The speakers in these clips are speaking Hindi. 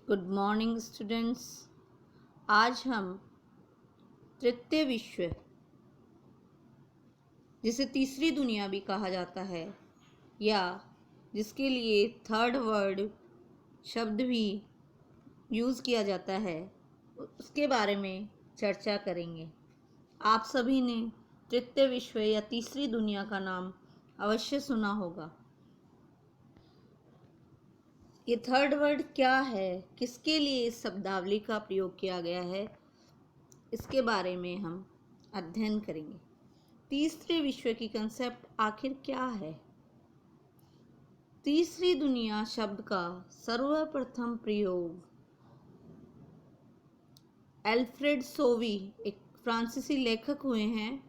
Good morning students. आज हम तृतीय विश्व, जिसे तीसरी दुनिया भी कहा जाता है या जिसके लिए थर्ड वर्ल्ड शब्द भी यूज़ किया जाता है, उसके बारे में चर्चा करेंगे। आप सभी ने तृतीय विश्व या तीसरी दुनिया का नाम अवश्य सुना होगा। ये थर्ड वर्ल्ड क्या है, किसके लिए इस शब्दावली का प्रयोग किया गया है, इसके बारे में हम अध्ययन करेंगे। तीसरे विश्व की कंसेप्ट आखिर क्या है? तीसरी दुनिया शब्द का सर्वप्रथम प्रयोग एल्फ्रेड सोवी, एक फ्रांसीसी लेखक हुए हैं,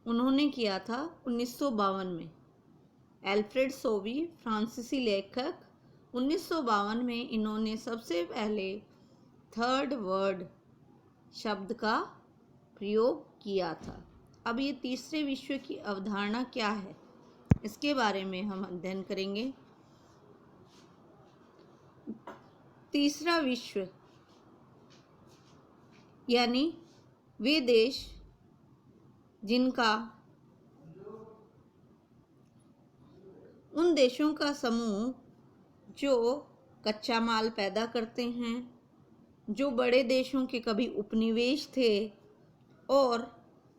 उन्होंने किया था 1952 में। एल्फ्रेड सोवी फ्रांसीसी लेखक, 1952 में इन्होंने सबसे पहले थर्ड वर्ल्ड शब्द का प्रयोग किया था। अब ये तीसरे विश्व की अवधारणा क्या है, इसके बारे में हम अध्ययन करेंगे। तीसरा विश्व यानी वे देश जिनका उन देशों का समूह जो कच्चा माल पैदा करते हैं, जो बड़े देशों के कभी उपनिवेश थे और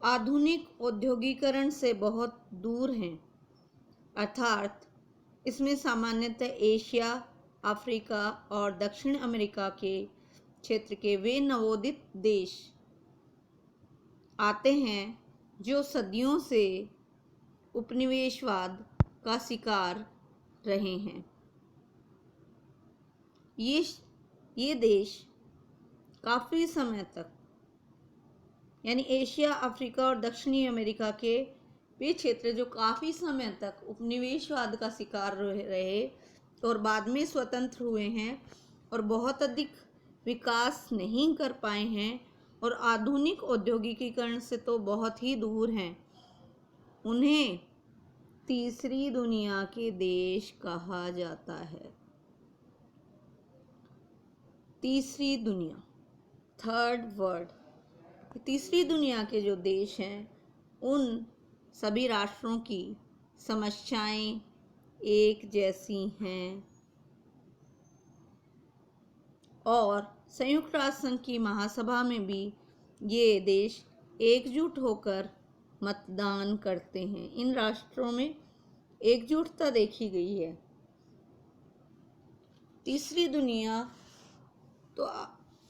आधुनिक औद्योगिकरण से बहुत दूर हैं। अर्थात इसमें सामान्यतः एशिया, अफ्रीका और दक्षिण अमेरिका के क्षेत्र के वे नवोदित देश आते हैं जो सदियों से उपनिवेशवाद का शिकार रहे हैं। ये देश काफ़ी समय तक, यानी एशिया, अफ्रीका और दक्षिणी अमेरिका के वे क्षेत्र जो काफ़ी समय तक उपनिवेशवाद का शिकार रहे और बाद में स्वतंत्र हुए हैं और बहुत अधिक विकास नहीं कर पाए हैं और आधुनिक औद्योगिकीकरण से तो बहुत ही दूर हैं, उन्हें तीसरी दुनिया के देश कहा जाता है। तीसरी दुनिया, थर्ड वर्ल्ड, तीसरी दुनिया के जो देश हैं उन सभी राष्ट्रों की समस्याएं एक जैसी हैं और संयुक्त राष्ट्र संघ की महासभा में भी ये देश एकजुट होकर मतदान करते हैं। इन राष्ट्रों में एकजुटता देखी गई है। तीसरी दुनिया, तो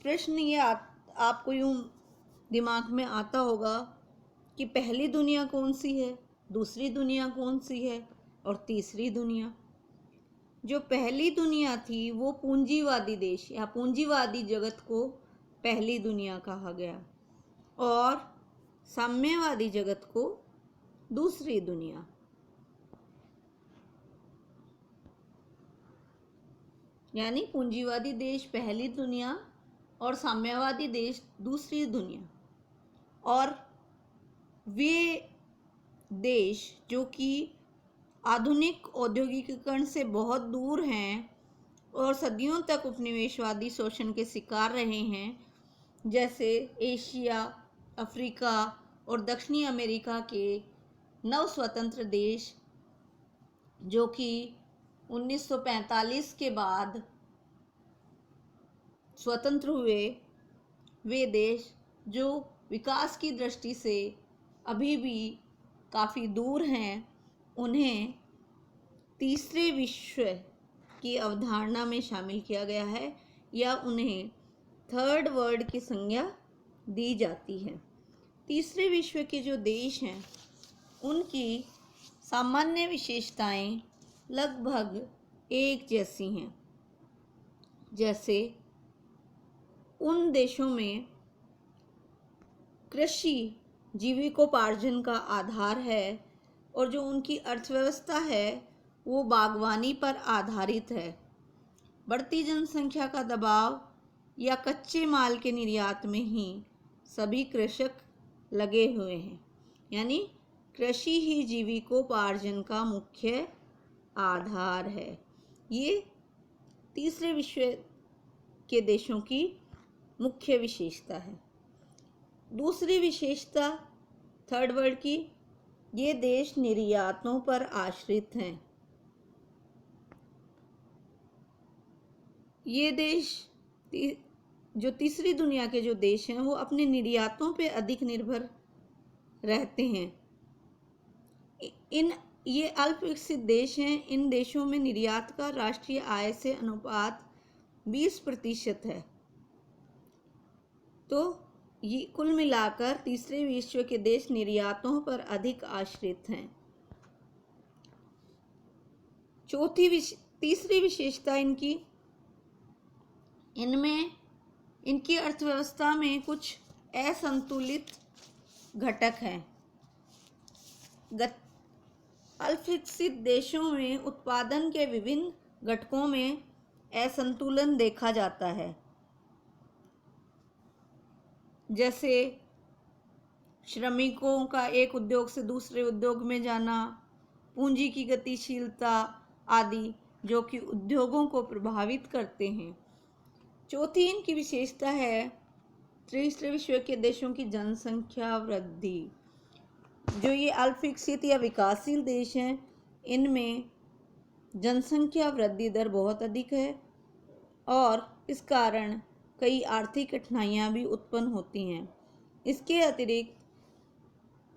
प्रश्न ये आपको यूँ दिमाग में आता होगा कि पहली दुनिया कौन सी है, दूसरी दुनिया कौन सी है और तीसरी दुनिया। जो पहली दुनिया थी वो पूंजीवादी देश या पूंजीवादी जगत को पहली दुनिया कहा गया और साम्यवादी जगत को दूसरी दुनिया। यानी पूंजीवादी देश पहली दुनिया और साम्यवादी देश दूसरी दुनिया। और वे देश जो कि आधुनिक औद्योगिकीकरण से बहुत दूर हैं और सदियों तक उपनिवेशवादी शोषण के शिकार रहे हैं, जैसे एशिया, अफ्रीका और दक्षिणी अमेरिका के नव स्वतंत्र देश जो कि 1945 के बाद स्वतंत्र हुए, वे देश जो विकास की दृष्टि से अभी भी काफ़ी दूर हैं, उन्हें तीसरे विश्व की अवधारणा में शामिल किया गया है या उन्हें थर्ड वर्ल्ड की संज्ञा दी जाती है। तीसरे विश्व के जो देश हैं उनकी सामान्य विशेषताएं लगभग एक जैसी हैं। जैसे उन देशों में कृषि जीविकोपार्जन का आधार है और जो उनकी अर्थव्यवस्था है वो बागवानी पर आधारित है। बढ़ती जनसंख्या का दबाव या कच्चे माल के निर्यात में ही सभी कृषक लगे हुए हैं, यानी कृषि ही जीविकोपार्जन का मुख्य आधार है। ये तीसरे विश्व के देशों की मुख्य विशेषता है। दूसरी विशेषता थर्ड वर्ल्ड की, ये देश निर्यातों पर आश्रित हैं। ये देश जो तीसरी दुनिया के जो देश हैं वो अपने निर्यातों पे अधिक निर्भर रहते हैं। ये अल्प विकसित देश हैं। इन देशों में निर्यात का राष्ट्रीय आय से अनुपात 20% है। तो ये कुल मिलाकर तीसरे विश्व के देश निर्यातों पर अधिक आश्रित हैं। तीसरी विशेषता इनकी अर्थव्यवस्था में कुछ असंतुलित घटक हैं। अल्प विकसित देशों में उत्पादन के विभिन्न घटकों में असंतुलन देखा जाता है, जैसे श्रमिकों का एक उद्योग से दूसरे उद्योग में जाना, पूंजी की गतिशीलता आदि, जो कि उद्योगों को प्रभावित करते हैं। चौथी इनकी विशेषता है तीसरे विश्व के देशों की जनसंख्या वृद्धि। जो ये अल्प विकसित या विकासशील देश हैं, इनमें जनसंख्या वृद्धि दर बहुत अधिक है और इस कारण कई आर्थिक कठिनाइयाँ भी उत्पन्न होती हैं। इसके अतिरिक्त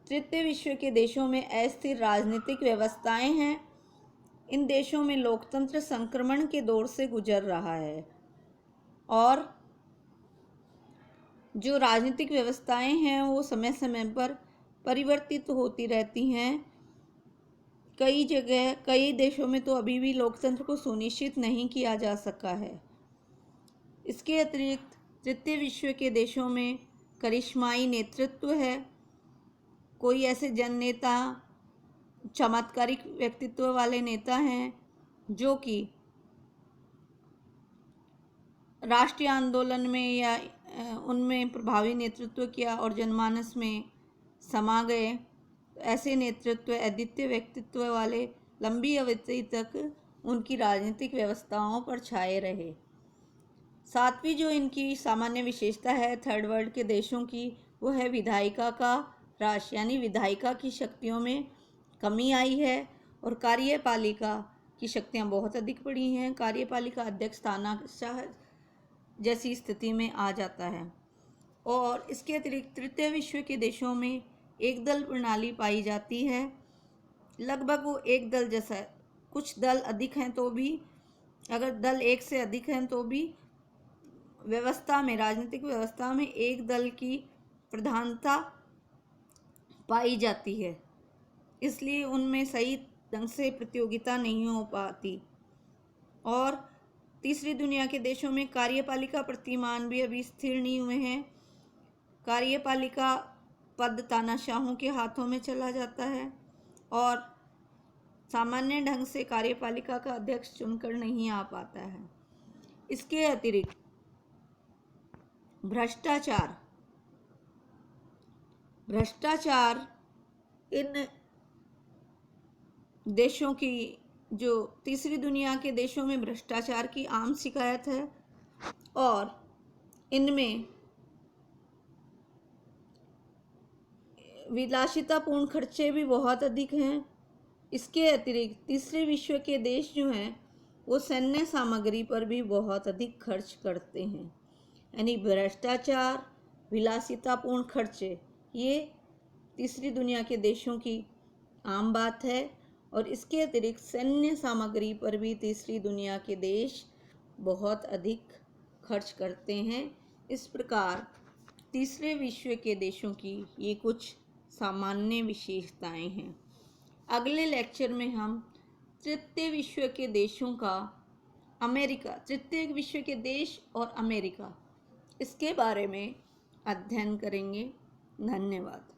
तृतीय विश्व के देशों में अस्थिर राजनीतिक व्यवस्थाएं हैं। इन देशों में लोकतंत्र संक्रमण के दौर से गुजर रहा है और जो राजनीतिक व्यवस्थाएं हैं वो समय समय पर परिवर्तित होती रहती हैं। कई देशों में तो अभी भी लोकतंत्र को सुनिश्चित नहीं किया जा सका है। इसके अतिरिक्त तृतीय विश्व के देशों में करिश्माई नेतृत्व है। कोई ऐसे जननेता, चमत्कारिक व्यक्तित्व वाले नेता हैं जो कि राष्ट्रीय आंदोलन में या उनमें प्रभावी नेतृत्व किया और जनमानस में समा गए। ऐसे नेतृत्व, अद्वितीय व्यक्तित्व वाले लंबी अवधि तक उनकी राजनीतिक व्यवस्थाओं पर छाए रहे। सातवीं जो इनकी सामान्य विशेषता है थर्ड वर्ल्ड के देशों की, वो है विधायिका का ह्रास, यानी विधायिका की शक्तियों में कमी आई है और कार्यपालिका की शक्तियां बहुत अधिक बढ़ी हैं। कार्यपालिका अध्यक्ष तानाशाह जैसी स्थिति में आ जाता है। और इसके अतिरिक्त तृतीय विश्व के देशों में एक दल प्रणाली पाई जाती है। लगभग वो एक दल जैसा, कुछ दल अधिक हैं तो भी, अगर दल एक से अधिक हैं तो भी व्यवस्था में, राजनीतिक व्यवस्था में एक दल की प्रधानता पाई जाती है, इसलिए उनमें सही ढंग से प्रतियोगिता नहीं हो पाती। और तीसरी दुनिया के देशों में कार्यपालिका प्रतिमान भी अभी स्थिर नहीं हुए हैं। कार्यपालिका पद तानाशाहों के हाथों में चला जाता है और सामान्य ढंग से कार्यपालिका का अध्यक्ष चुनकर नहीं आ पाता है। इसके अतिरिक्त भ्रष्टाचार इन देशों की, जो तीसरी दुनिया के देशों में भ्रष्टाचार की आम शिकायत है और इनमें विलासितापूर्ण खर्चे भी बहुत अधिक हैं। इसके अतिरिक्त तीसरे विश्व के देश जो हैं वो सैन्य सामग्री पर भी बहुत अधिक खर्च करते हैं। यानी भ्रष्टाचार, विलासितापूर्ण खर्चे, ये तीसरी दुनिया के देशों की आम बात है और इसके अतिरिक्त सैन्य सामग्री पर भी तीसरी दुनिया के देश बहुत अधिक खर्च करते हैं। इस प्रकार तीसरे विश्व के देशों की ये कुछ सामान्य विशेषताएं हैं। अगले लेक्चर में हम तृतीय विश्व के देशों का तृतीय विश्व के देश और अमेरिका, इसके बारे में अध्ययन करेंगे। धन्यवाद।